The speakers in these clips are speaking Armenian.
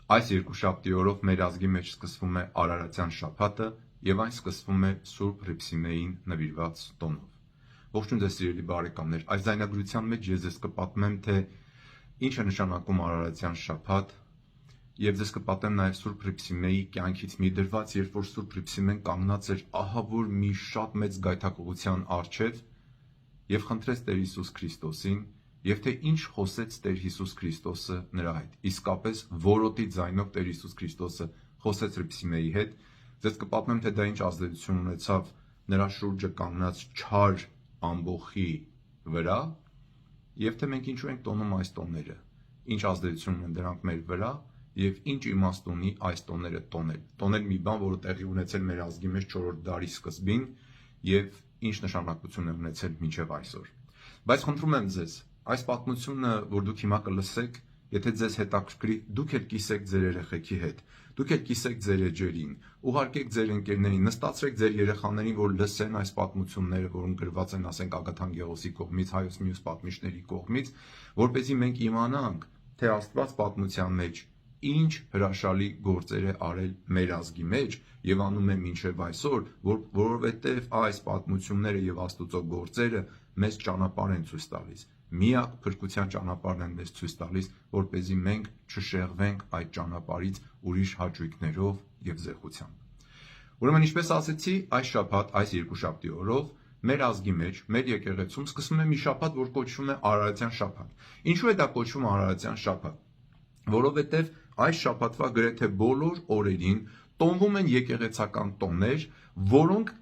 Այս երկուշաբթի օրով մեր ազգի մեջ սկսվում է Արարատյան շաբաթը եւ այն սկսվում է Սուրբ Հռիփսիմեին նվիրված տոնով։ Ողջույն ձեզ սիրելի բարեկամներ, այս ձայնագրության մեջ ես ձեզ կպատմեմ, թե ինչ է նշանակում Արարատյան շաբաթ եւ ձեզ կպատեմ նաեւ Սուրբ Հռիփսիմեի կյանքից մի դրված, երբ որ Սուրբ Հռիփսիմեն կանգնած էր ահավոր մի շատ մեծ գայթակղության առջև եւ խնդրեց Տեր Հիսուս Քրիստոսին, եւ թե ինչ խոսեց Տեր Հիսուս Քրիստոսը նրա հետ։ Իսկապես որոտի ձայնով Տեր Հիսուս Քրիստոսը խոսեց Հռիփսիմեի հետ։ Ձեզ կպատմեմ, թե դա ինչ ազդեցություն ունեցավ նրա շուրջը կանգնած չար ամբոխի վրա, եւ թե մենք ինչու ենք տոնում այս տոները, ինչ ազդեցություն ունեն դրանք մեր վրա եւ ինչ իմաստ ունի այս տոները տոնել։ Տոնել մի բան, որը տեղի ունեցել մեր ազգի մեջ 4-րդ դարի սկզբին եւ ինչ նշանակություն է ունեցել մինչեւ այսօր։ Բայց խնդրում եմ ձեզ, այս պատմությունը, որ դուք հիմա կլսեք, եթե ձեզ հետաքրքրի, դուք էլ կիսեք ձեր երեխեքի հետ, դուք էլ կիսեք ձեր էջերին, ուղարկեք ձեր ընկերներին, նստացրեք ձեր երեխաներին, որ լսեն այս պատմությունները, որոնք գրված են, ասենք, Ագաթան Գեղոսի կողմից, հայոց մյուս պատմիչների կողմից, որպեսզի մենք իմանանք, թե Աստված պատմության մեջ ինչ հրաշալի գործեր է արել մեր ազգի մեջ եւ անում է մինչեւ այսօր, որովհետեւ այս պատմությունները եւ Աստուծո գործերը մեզ ճանապարհ են ցույց տալիս։ Միակ փրկության ճանապարհն են մեզ ցույց տալիս, որպեսզի մենք չշեղվենք այդ ճանապարհից ուրիշ հաճույքներով եւ զեղությամբ։ Ուրեմն, ինչպես ասեցի, այս շաբաթ, այս երկուշաբթի օրով մեր ազգի մեջ, մեր եկեղեցում սկսվում է մի շաբաթ, որ կոչվում է Արարատյան շաբաթ։ Ինչու է դա կոչվում Արարատյան շաբաթ? Որովհետեւ այս շաբաթվա գրեթե բոլոր օրերին տոնվում են եկեղեցական տոներ, որոնք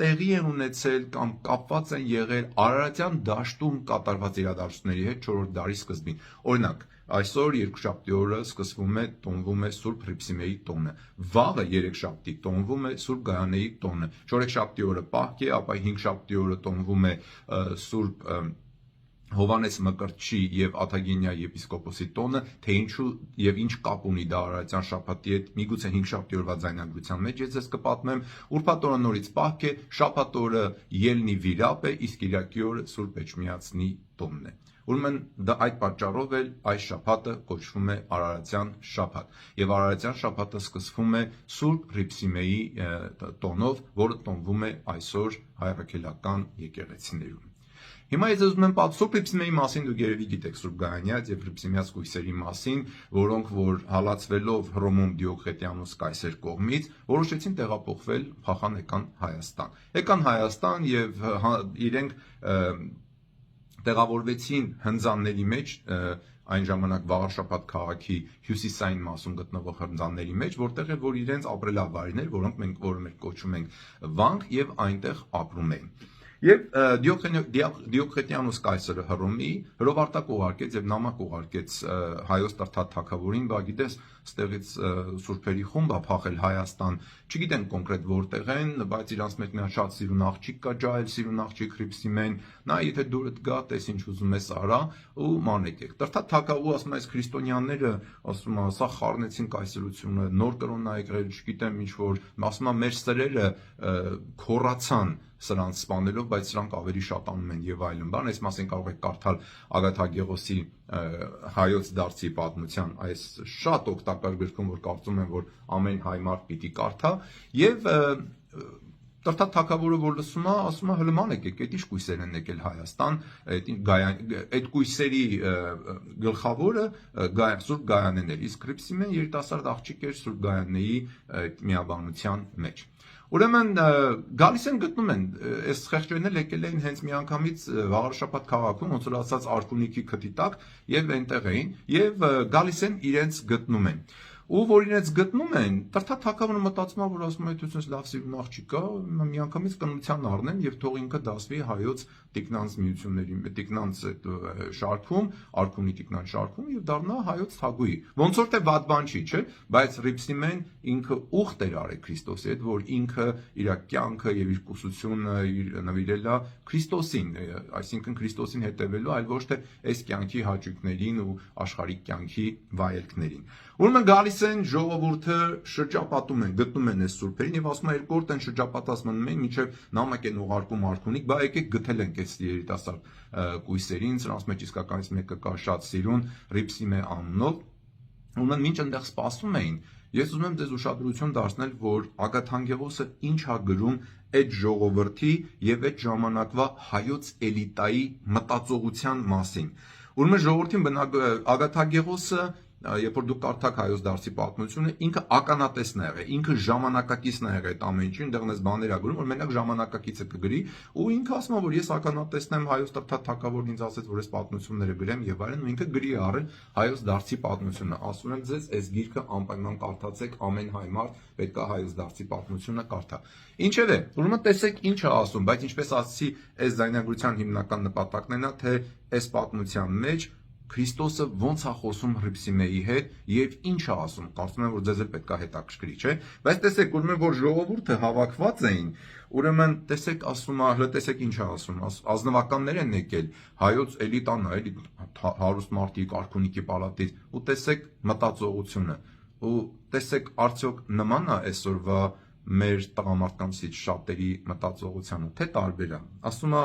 տեղի են ունեցել կամ կապված են եղել Արարատյան դաշտում կատարված իրադարձությունների հետ 4-րդ դարի սկզբին։ Օրինակ, այսօր երկուշաբթի օրը սկսվում է, տոնվում է Սուրբ Հռիփսիմեի տոնը։ Վաղը երեքշաբթի տոնվում է Սուրբ Գայանեի տոնը։ Չորեքշաբթի օրը Պահք է, ապա հինգշաբթի օրը տոնվում է Սուրբ Հովանես Մկրտչի եւ Աթագենյա եպիսկոպոսի տոնը, թե ինչու եւ ինչ կապ ունի դա Արարատյան շաբաթի հետ, միգուցե հինգշաբթի օրվա ձայնագրության մեջ ես ձեզ կպատմեմ։ Ուրբաթ օրը նորից Պահք է, շաբաթ օրը Ելնի վիրապ է, իսկ Կիրակի օրը Սուրբ Էջմիածնի տոնն է։ Ուրեմն դա այդ պատճառով էլ այս շաբաթը կոչվում է Արարատյան շաբաթ, եւ Արարատյան շաբաթը սկսվում է Սուրբ Հռիփսիմեի տոնով, որը տոնվում է այսօր հայրաքելական եկեղեցիներում։ Հիմա ես ուզում եմ պատմել Սուրբ Հռիփսիմեի մասին, դուք երևի գիտեք Սուրբ Գայանյաց եւ Հռիփսիմյաց կույսերի մասին, որոնք որ հալածվելով Հռոմում Դիոկլետիանոս կայսեր կողմից որոշեցին տեղափոխվել, փախան եկան Հայաստան։ Եկան Հայաստան եւ իրենք տեղավորվեցին հնձանների մեջ, այն ժամանակ Վաղարշապատ քաղաքի հյուսիսային մասում գտնվող հնձանների մեջ, որտեղ որ իրենց ապրելավայրներ, որոնք մենք կոչում ենք վանք, եւ այնտեղ ապրում էին։ Եվ Դիոկլետիանոս կայսրը Հռոմի հրովարտակ ուղարկեց եւ նամակ ուղարկեց հայոց թագավորին, բա գիտես, ստեղից սուրբերի խումբ է փախել Հայաստան, չգիտեն կոնկրետ որտեղ են, բայց իրանց մեջ նա շատ սիրուն աղջիկ կա, ջահել սիրուն աղջիկ Հռիփսիմեն, նա եթե դուրդ գա, տես ինչ ուզում ես արա ու մանեք եք։ Թագավորը ասում է, այս քրիստոնյաները, ասում է, սա խառնեցին կայսրությունը, նոր կրոնա եկրել, չգիտեմ ինչ որ, ասում է, մեր սրերը քորացան սրանց սպանելով, բայց սրանք ավելի շատանում են եւ այլն բան, այս մասին կարող եք կարդալ Ագաթա Գեղոսի հայոց դարձի պատմության այս շատ օգտակար գրքում, որ կարծում եմ, որ ամեն հայ մարդ պիտի կարդա, եւ թագավորը որ լսում է, ասում է, հլման եկեք, այդ ինչ կույսեր են եկել Հայաստան, այդ կույսերի գլխավորը Սուրբ Գայանեն էր, իսկ Հռիփսիմեն երիտասարդ աղջիկ էր Սուրբ Գայանեի միաբանության մեջ։ Ուրեմն գալիս են գտնում են, այս խեղճերն եկել էին հենց միանգամից Վաղարշապատ քաղաքում, ոնց որ ասած Արքունիքի քթի տակ, եւ այնտեղ էին, եւ գալիս են իրենց գտնում են։ Ու որ իրենց գտնում են, թագավորը մտածում է, որ ասում է, դու լավ սիրուն աղջիկ կա, միանգամից կնության առնեմ եւ թող ինքը դասվի հայոց տիկնանց միությունների, տիկնանց շարքում, Արքունի տիկնան շարքում եւ դառնա հայոց թագուհի։ Ոնց որ թե վատ բան չի, չէ՞, բայց Հռիփսիմեն ինքը ուխտ էր արել Քրիստոսի հետ, որ ինքը իր կյանքը եւ իր կուսությունը նվիրել է Քրիստոսին, այսինքն Քրիստոսին հետևելու, այլ ոչ թե այս կյանքի հաճույքներին ու աշխարհիկ կյանքի վայելքներին։ Ուրեմն գալիս են ժողովուրդը շրջապատում են, գտնում են այս սուրբերին եւ ասում են երկրորդ են շրջապատած մնում են, մինչեւ նամակ են ուղարկում Արքունիք, բա եկեք գտել ենք այս երիտասարդ կույսերին, սրանց մեջ իսկականից մեկը կա շատ սիրուն Հռիփսիմե անունով, Ուրեմն մինչ այնտեղ սպասում էին, ես ուզում եմ ձեզ ուշադրություն դարձնել, որ Ագաթանգեղոսը ինչ է գրում այդ ժողովրդի եւ այդ ժամանակվա հայոց էլիտայի մտածողության մասին։ Ուրեմն ժողովրդին Ագաթագեղոսը, երբ որ դուք կարդաք հայոց դարձի պատմությունը, ինքը ականատեսն է եղել, ինքը ժամանակակիցն է եղել այդ ամեն ինչին, այնտեղ այս բաներ ա գրում, որ մենակ ժամանակակիցը կգրի, ու ինքը ասում է, որ ես ականատեսն եմ, հայոց թագավորն ինձ ասեց, որ այս պատմությունները գրեմ եւ այլն, ու ինքը գրի առել հայոց դարձի պատմությունը։ Ասում եմ ձեզ, այս գիրքը անպայման կարդացեք, ամեն հայ մարդ պետք է հայոց դարձի պատմությունը կարդա։ Ինչևէ, ուրեմն տեսեք ինչ է ասում, բայց ինչպես ասացի, այս զայնագրության հիմնական նպատակն է, թե այս պատմության մեջ Քրիստոսը ոնց է խոսում Հռիփսիմեի հետ եւ ինչ է ասում։ Կարծում եմ, որ ձեզ էլ պետք է հետաքրքրի, չէ՞։ Բայց տեսեք, ուրեմն որ ժողովուրդը հավաքված էին, ուրեմն տեսեք, ասում է, հələ տեսեք ինչ է ասում, ազնվականներ են եկել, հայոց էլիտան է, էլի հարուստ մարդիկ արքունիքի պալատից, ու տեսեք մտածողությունը, ու տեսեք արդյոք նման է այսօրվա մեր տղամարդկանցից շատերի մտածողությանը, թե տարբեր է։ Ասում է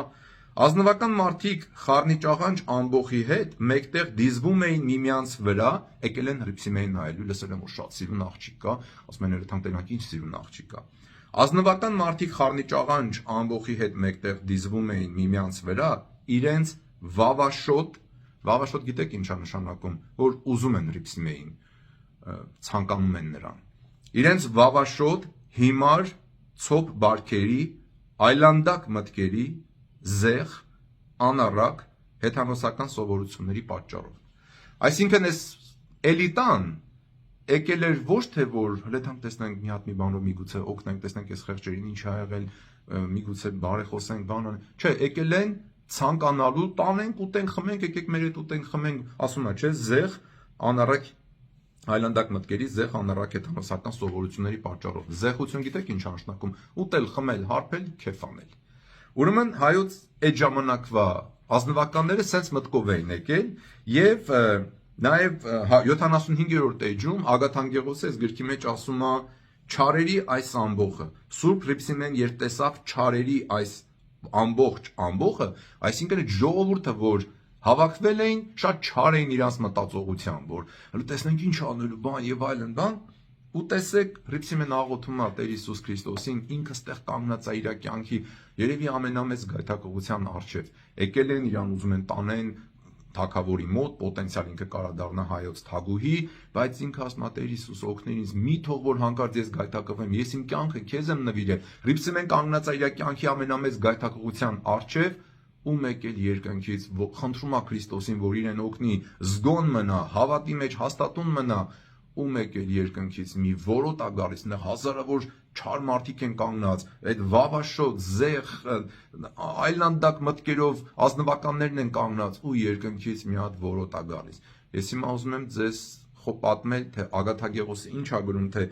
ազնվական մարդիկ խառնիճաղանճ ամբոխի հետ մեկտեղ դիզվում էին միմյանց վրա, եկել են Հռիփսիմեին նայելու, լսել են, որ շատ սիրուն աղջիկ կա, ասում են երեթան տենակ ինչ սիրուն աղջիկ կա։ Ազնվական մարդիկ խառնիճաղանճ ամբոխի հետ մեկտեղ դիզվում էին միմյանց վրա, իրենց վավաշոտ գիտեք ինչ է նշանակում, որ ուզում են Հռիփսիմեին, ցանկանում են նրան։ Իրենց վավաշոտ, հիմար, ցոփ բարքերի, այլանդակ մտքերի, զեղ, անառակ, հեթանոսական սովորությունների պատճառով։ Այսինքն այս էլիտան եկել էր ոչ թե որ հլետանք տեսնենք մի հատ մի բանով միգուցե օգնենք, տեսնենք այս խեղճերին ինչ ա եղել, միգուցե բարեխոսենք, բան, չէ, եկել են ցանկանալու, տանենք, ուտենք, խմենք, եկեք մեր հետ ուտենք, խմենք, ասում է, չէ, զեղ, անառակ այլանդակ մտքերի, զեղ, անառակ հեթանոսական սովորությունների պատճառով։ Զեղություն գիտեք ինչ նշանակում, ուտել, խմել, հարբել, քեֆ անել։ Ուրեմն հայոց այդ ժամանակվա ազնվականները սենց մտքով էին եկել եւ նաեւ 75-րդ էջում Ագաթանգեղոսը այս գրքի մեջ ասում է չարերի այս ամբոխը Սուրբ Հռիփսիմեն երբ տեսավ չարերի այս ամբողը, այսինքն այդ ժողովուրդը, որ հավաքվել էին, շատ չար էին իրանց մտածողությամբ, որ հələ տեսնենք ինչ անելու, բան եւ այլն, բան։ Ու տեսեք, Հռիփսիմեն աղոթում է Տեր Հիսուս Քրիստոսին, ինքը ստեղ կանգնած է իր կյանքի երևի ամենամեծ գայթակղության առջև։ Եկել են իրան ուզում են տանեն թագավորի մոտ, պոտենցիալ ինքը կարա դառնա հայոց թագուհի, բայց ինքը ասում է Տեր Հիսուս օգներ ինձ, մի թող որ հանկարծ ես գայթակղվեմ, ես իմ կյանքը քեզ եմ նվիրել։ Հռիփսիմեն կանգնած է իր կյանքի ամենամեծ գայթակղության առջև, ու մեկ էլ երկնքից խնդրում է Քրիստոսին, որ իրեն օգնի, զգոն մնա, հավատի մեջ հաստատուն մնա, ու մեկ էլ երկնքից մի որոտ է գալիս, նա հազարավոր չար մարդիկ են կանգնած, այդ վավաշոտ, զեղ, այլանդակ մտքերով ազնվականներն են կանգնած, ու երկնքից մի հատ որոտ է գալիս։ Ես հիմա ուզում եմ ձեզ պատմել, թե Ագաթագեղոսը ինչ ա գրում, թե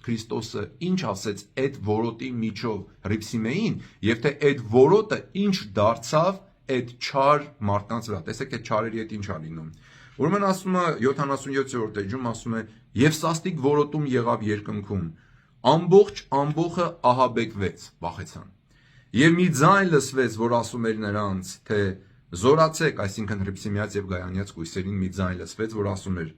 Քրիստոսը ինչ ասեց այդ որոտի միջով Հռիփսիմեին, եւ թե այդ որոտը ինչ դարձավ այդ չար մարդկանց վրա։ Տեսեք այդ չարերի հետ ինչ ա լինում։ Ուրեմն ասում է 77-րդ էջում ասում է եւ սաստիկ որոտում եղավ երկնքում ամբողջ ամբոխը ահաբեկվեց, վախեցան։ Եվ մի ձայն լսվեց, որ ասում էր նրանց, թե զորացեք, այսինքն Հռիփսիմեաց եւ Գայանյաց կույսերին մի ձայն լսվեց, որ ասում էր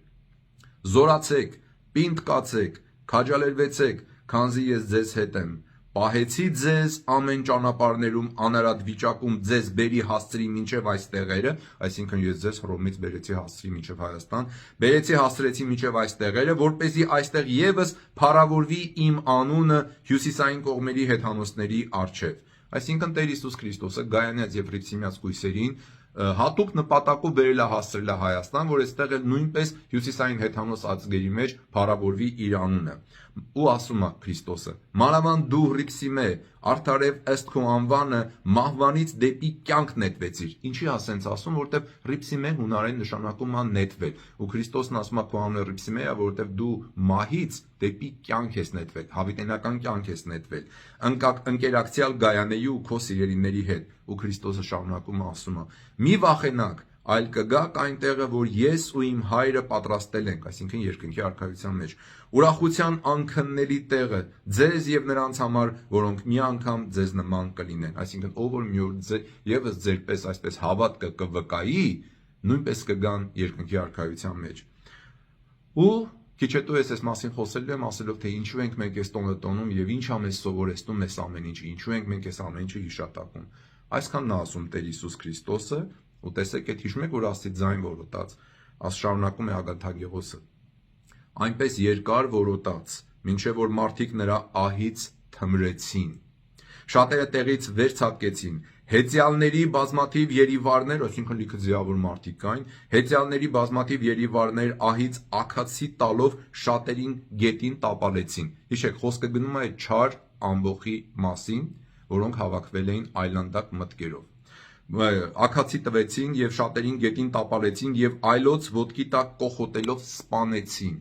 զորացեք, պինդ կացեք, քաջալերվեցեք, քանզի ես ձեզ հետ եմ։ Պահեցի ձեզ ամեն ճանապարհներում անարատ վիճակում ձեզ բերի հասցրի մինչև այս տեղերը, այսինքն ես ձեզ Հռոմից բերեցի հասցրի մինչև Հայաստան, բերեցի հասցրեցի մինչև այս տեղերը, որպեսզի այստեղ եւս փառավորվի իմ անունը հյուսիսային կողմերի հեթանոսների առջև։ Այսինքն Տեր Հիսուս Քրիստոսը Գայանյաց եւ Հռիփսիմեաց կույսերին հատուկ նպատակով բերել է հասցրել է Հայաստան, որ այստեղ էլ նույնպես հյուսիսային հեթանոս ազգերի մեջ փառավորվի իր անունը։ Ու ասում է Քրիստոսը. մանավանդ դու Հռիփսիմե, արդարև ըստ քո անվանը մահվանից դեպի կյանք նետվեցիր։ Ինչի ասենց ասում, որովհետև Հռիփսիմե հունարեն նշանակում է նետվել։ Ու Քրիստոսն ասում է քո անունը Հռիփսիմե է, որովհետև դու մահից դեպի կյանք ես նետվել, հավիտենական կյանք ես նետվել։ Ընկերակցյալ Գայանեի ու քո սիրելիների հետ։ Ու Քրիստոսը շարունակում է ասում է. մի վախենաք, այլ կգաք այնտեղը, որ ես ու իմ հայրը պատրաստել ենք, այսինքն երկնքի արքայության մեջ, ուրախության անքննելի տեղը ձեզ եւ նրանց համար, որոնք մի անգամ ձեզ նման կլինեն, այսինքն ով որ մի օր եւս ձերպես այսպես հավատքը կվկայի, նույնպես կգան երկնքի արքայության մեջ։ Ու քիչ հետո ես այս մասին խոսելու եմ, ասելով թե ինչու ենք մենք այս տոնը տոնում եւ ինչ ա մեզ սովորեցնում այս ամեն ինչը, ինչու ենք մենք այս ամեն ինչը հիշատակում։ Այսքանն է ասում Տեր Հիսուս Քրիստոսը, ու տեսեք այդ հիշում եք, որ Աստծի ձայն որոտաց, շարունակում է Ագաթագեղոսը։ Այնպես երկար որոտաց, մինչև որ մարդիկ նրա ահից թմրեցին։ Շատերը տեղից վեր ցատկեցին, հեծյալների բազմաթիվ երիվարներ, այսինքն լիքը ձիավոր մարդիկ կային, հեծյալների բազմաթիվ երիվարներ ահից աքացի տալով շատերին գետին տապալեցին։ Հիշեք, խոսքը գնում է չար ամբոխի մասին, որոնք հավաքվել էին այլանդակ մտքերով։ Աքացի տվեցին եւ շատերին գետին տապալեցին եւ այլոց ոտքի տակ կոխոտելով սպանեցին։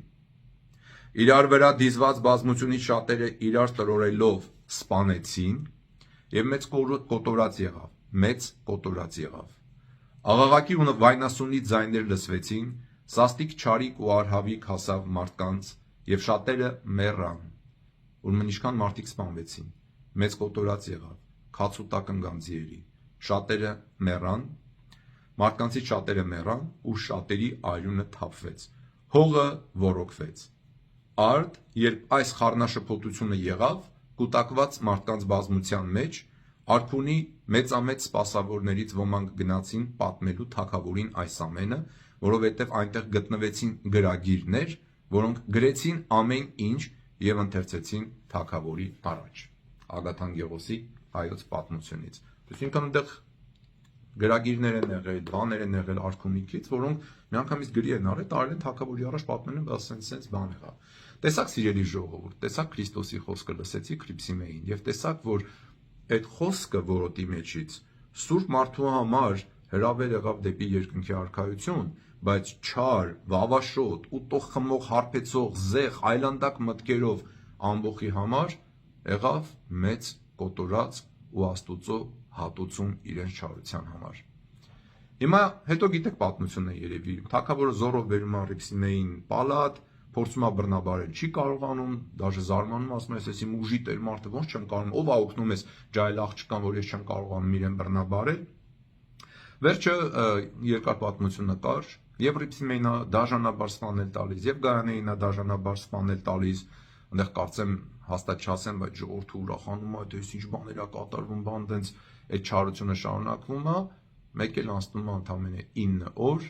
Իրար վրա դիզված բազմությունից շատերը իրար տրորելով սպանեցին եւ մեծ կոտորած եղավ։ Աղաղակի ու վայնասունի ձայներ լսվեցին, սաստիկ չարիք ու արհավիք հասավ մարդկանց եւ շատերը մեռան։ Ուրեմն ինչքան մարդիկ սպանվեցին, մեծ կոտորած եղավ, քաց ու տակնգանձիերի, շատերը մեռան, մարդկանցից շատերը մեռան ու շատերի արյունը թափվեց, հողը ոռոգվեց։ Արդ, երբ այս խառնաշփոթությունը եղավ, կուտակված մարդկանց բազմության մեջ, արքունի մեծամեծ սպասավորներից ոմանք գնացին պատմելու թագավորին այս ամենը, որովհետև այնտեղ գտնվեցին գրագիրներ, որոնք գրեցին ամեն ինչ եւ ընթերցեցին թագավորի առաջ։ Ագաթագեղոսի հայոց պատմությունից։ Այսինքն այնտեղ գրագիրներ են եղել, բաներ են եղել արքունիքից, որոնք միանգամից գրի են արել, տարել են թագավորի առաջ պատմել են, ասենց բան եղավ։ Տեսակ սիրելի ժողովուրդ, տեսակ Քրիստոսի խոսքը լսեցի Քրիպսիմեին եւ տեսակ, որ այդ խոսքը որոտի մեջից սուրբ մարդու համար հրավեր եղավ դեպի երկնքի արքայություն, բայց չար, վավաշոտ, ուտող խմող հարբեցող, զեղ, այլանդակ մտքերով ամբողի համար եղավ մեծ կոտորած ու Աստուծո հատուցում իրենց չարության համար։ Հիմա հետո գիտեք պատմությունն է երևի, թագավորը զորով բերում է Քրիպսիմեին պալատ, փորձում է բռնաբարել, չի կարողանում, դաժե զարմանում, ասում է, ես իմ ուժի տեր մարդը ոնց չեմ կարողանում, ով ա օգնում ես ջայլ աղջկան, որ ես չեմ կարողանում իրեն բռնաբարել։ Վերջը երկար պատմությունը կար, եւ Քրիպսիմեին դաժանաբար սպանել տալիս, եւ Գայանեին դաժանաբար սպանել տալիս, այնտեղ կարծեմ հաստատ չասեմ, բայց ժողովուրդը ուրախանում է, թե ինչ բաներ ա կատարվում, բան տենց այդ չարությունը շարունակվում է, մեկ էլ անցնում է ընդամենը 9 օր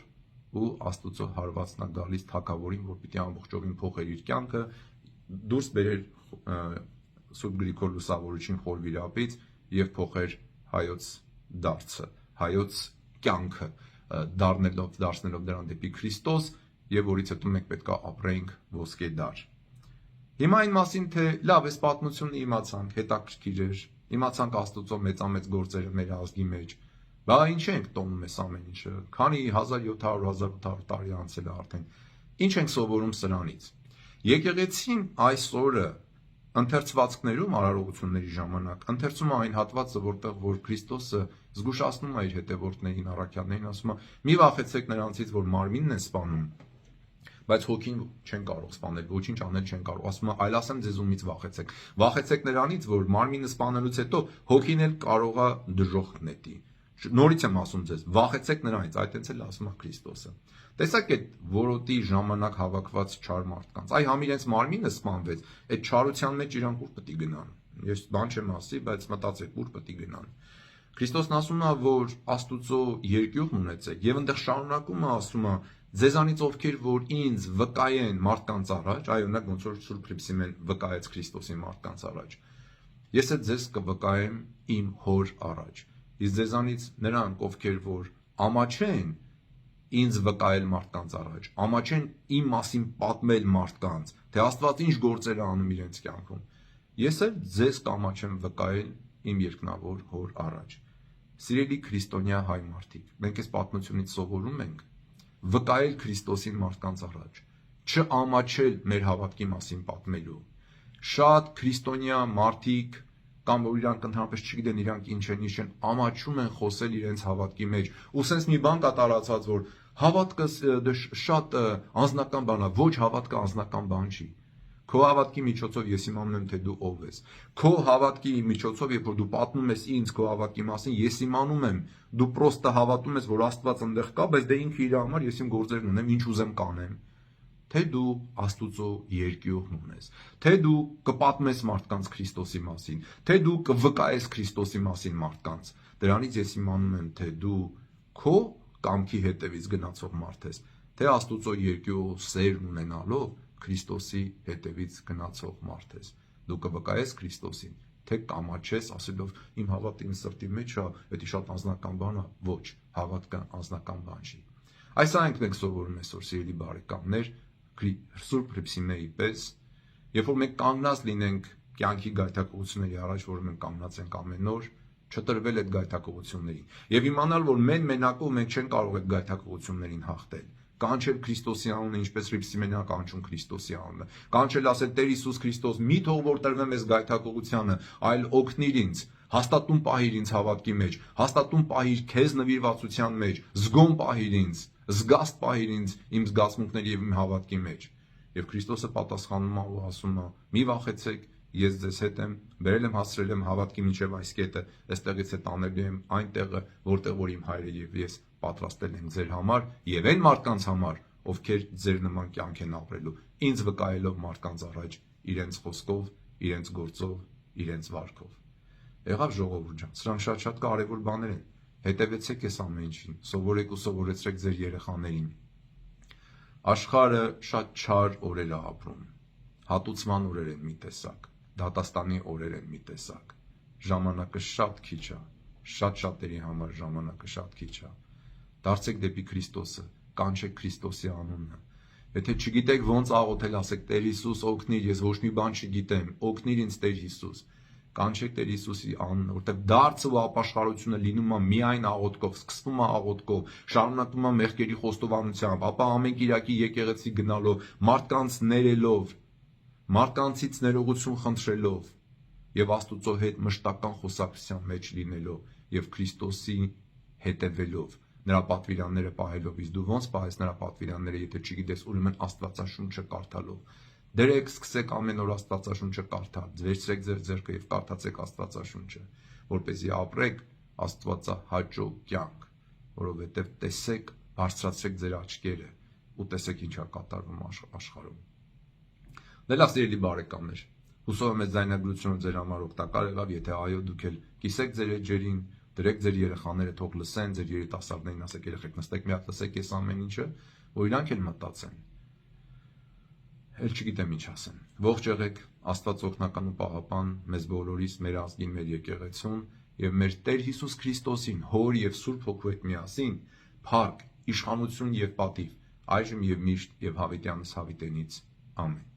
ու Աստուծո հարվածն է գալիս թագավորին, որ պիտի ամբողջովին փոխեր իր կյանքը, դուրս բերեր Սուրբ Գրիգոր Լուսավորչին խորվիրապից եւ փոխեր հայոց դարձը, հայոց կյանքը, դարձնելով դրան դեպի Քրիստոս եւ որից հետո մենք պետք է ապրենք ոսկե դար։ Հիմա այն մասին, թե լավ, այս պատմությունը իմացանք, հետաքրքիր էր, իմացանք Աստուծո մեծամեծ գործերը մեր ազգի մեջ, բա ինչ ենք տոնում այս ամեն ինչը, քանի 1700-1800 տարի անցել է արդեն, ինչ ենք սովորում սրանից։ Եկեղեցին այսօրը ընթերցվածքներում արարողությունների ժամանակ ընթերցում է այն հատվածը, որտեղ որ Քրիստոսը զգուշացնում է իր հետևորդներին, առաքյալներին, ասում է՝ մի վախեցեք նրանցից, որ մարմինն են սպանում, բայց հոգին չեն կարող սպանել, ոչինչ անել չեն կարող, ասում է, այլ ասեմ ձեզ ումից վախեցեք։ Վախեցեք նրանից, որ մարմինը սպանելուց հետո հոգին էլ կարող է դժոխք նետի։ Նորից եմ ասում ձեզ, վախեցեք նրանից, այդտենց էլ ասում է Քրիստոսը։ Տեսակ այդ որոտի ժամանակ հավաքված չար մարդկանց, այ համ իրենց մարմինը սպանվեց, այդ չարության մեջ իրանք ուր պետք է գնան։ Ես բան չեմ ասի, բայց մտածեք, ուր պետք է գնան։ Քրիստոսն ասում է, որ Աստուծո երկյուղն ունեցեք, եւ այնտեղ շարունակում է ասում է, ձեզանից ովքեր որ ինձ վկայեն մարդկանց առաջ, այ օրինակ ոնց որ Սուրբ Քրիպսիմեն վկայեց Քրիստոսին մարդկանց առաջ, ես էլ ձեզ կվկայեմ իմ հոր առաջ։ Իսկ ձեզանից նրանք, ովքեր որ ամաչեն ինձ վկայել մարդկանց առաջ, ամաչեն իմ մասին պատմել մարդկանց, թե Աստված ինչ գործեր է անում իրենց կյանքում, ես էլ ձեզ կամաչեմ վկայել իմ երկնավոր հոր առաջ։ Սիրելի քրիստոնյա հայ մարդիկ, մենք այս պատմությունից սովորում ենք վկայել Քրիստոսին մարդկանց առաջ, չամաչել մեր հավատքի մասին պատմելու։ Շատ քրիստոնյա մարդիկ կամ որ իրանք ընդհանրապես չգիտեն իրանք ինչ են, ամաչում են խոսել իրենց հավատքի մեջ։ Ու սենց մի բան կա տարածած, որ հավատքը շատ անձնական բան է, ոչ հավատքը անձնական բան չի։ Քո հավատքի միջոցով ես իմանում եմ, թե դու ով ես։ Քո հավատքի միջոցով, երբ որ դու պատմում ես ինձ քո հավատքի մասին, ես իմանում եմ, դու պրոստը հավատում ես, որ Աստված այնտեղ կա, բայց դե ինքը իր համար ես իմ գործերն ունեմ, ինչ ուզեմ կանեմ։ թե դու Աստուծո երկյուղն ունես, թե դու կպատմես մարդկանց Քրիստոսի մասին, թե դու կվկայես Քրիստոսի մասին մարդկանց, դրանից ես իմանում եմ, թե դու քո կամքի հետևից գնացող մարդ ես, թե Աստուծո երկյուղ սերն ունենալով Քրիստոսի հետևից գնացող մարդ ես, դու կվկայես Քրիստոսին, թե կամաչես ասելով իմ հավատը իմ սրտի մեջ է, դա շատ անձնական բան է, ոչ, հավատքը անձնական բան չի։ Այս այնքն ենք սովորում այսօր, սիրելի բարեկամներ, Սուրբ Հռիփսիմեի պես, երբ որ մենք կանգնած լինենք կյանքի գայթակղությունների առաջ, որ մենք կանգնած ենք ամեն օր, չտրվել այդ գայթակղություններին, եւ իմանալ, որ մենակով մենք չենք կարող այդ գայթակղություններին հաղթել, կանչել Քրիստոսի անունը, ինչպես Հռիփսիմեին կանչում Քրիստոսի անունը, կանչել ասել Տեր Հիսուս Քրիստոս, մի թող որ տրվեմ այս գայթակղությանը, այլ օգնիր ինձ, հաստատուն պահիր ինձ հավատքի մեջ, հաստատուն պահիր քեզ նվիրվածության մեջ, զգոն պահիր ինձ, զգաստ պահիր ինձ իմ զգացմունքների եւ իմ հավատքի մեջ։ Եվ Քրիստոսը պատասխանում է ու ասում է. մի վախեցեք, ես ձեզ հետ եմ, բերել եմ հասցրել եմ հավատքի միջև այս կետը, այստեղից է տանելու եմ այն տեղը, որտեղ որ իմ հայրը եւ ես պատրաստել ենք ձեր համար եւ այն մարդկանց համար, ովքեր ձեր նման կյանք են ապրելու, ինձ վկայելով մարդկանց առաջ իրենց խոսքով, իրենց գործով, իրենց վարքով։ Եղավ ժողովուրդ ջան, սրանք շատ կարևոր բաներ են։ Հետևեցեք այս ամեն ինչին, սովորեք ու սովորեցրեք ձեր երեխաներին։ Աշխարհը շատ չար օրեր է ապրում։ Հատուցման օրեր են մի տեսակ, դատաստանի օրեր են մի տեսակ։ Ժամանակը շատ քիչ է, շատերի համար ժամանակը շատ քիչ է։ Դարձեք դեպի Քրիստոսը, կանչեք Քրիստոսի անունը։ Եթե չգիտեք ոնց աղոթել, ասեք Տեր Հիսուս օգնիր, ես ոչ մի բան չգիտեմ, օգնիր ինձ Տեր Հիսուս։ Կանչեք Տեր Հիսուսի անունը, որտեղ դարձը ու ապաշխարությունը լինում է միայն աղոթքով, սկսվում է աղոթքով, շարունակվում է մեղքերի խոստովանությամբ, ապա ամեն կիրակի եկեղեցի գնալով, մարդկանց ներելով, մարդկանցից ներողություն խնդրելով եւ Աստուծո հետ մշտական խոսակցության մեջ լինելով եւ Քրիստոսի հետևելով, նրա պատվիրանները պահելով, իսկ դու ոնց պահես նրա պատվիրանները, եթե չգիտես, ուրեմն Աստվածաշունչը կարդալով։ Դրեք, սկսեք ամեն օր Աստվածաշունչը կարդալ, վերցրեք ձեր ձեռքը եւ կարդացեք Աստվածաշունչը, որպեսզի ապրեք Աստվածահաճո կյանք, որովհետեւ տեսեք, բարձրացրեք ձեր աչքերը ու տեսեք ինչ է կատարվում աշխարհում։ Լավ սիրելի բարեկամներ, հուսով եմ այս ձայնագրությունը ձեր համար օգտակար եղավ, եթե այո, դուք էլ կիսեք ձեր էջերին, դրեք ձեր երեխաները թող լսեն, ձեր երիտասարդներին ասեք երեխեք նստեք մի հատ լսեք այս ամեն ինչը, որ իրանք էլ մտածեն։ Էլ չգիտեմ ինչ ասեմ։ Ողջ եղեք, Աստված օգնական ու պահապան մեզ բոլորիս, մեր ազգին, մեր եկեղեցուն եւ մեր Տեր Հիսուս Քրիստոսին, Հոր եւ Սուրբ Հոգու հետ միասին, փառք, իշխանություն եւ պատիվ, այժմ եւ միշտ եւ հավիտյանս հավիտենից։ Ամեն։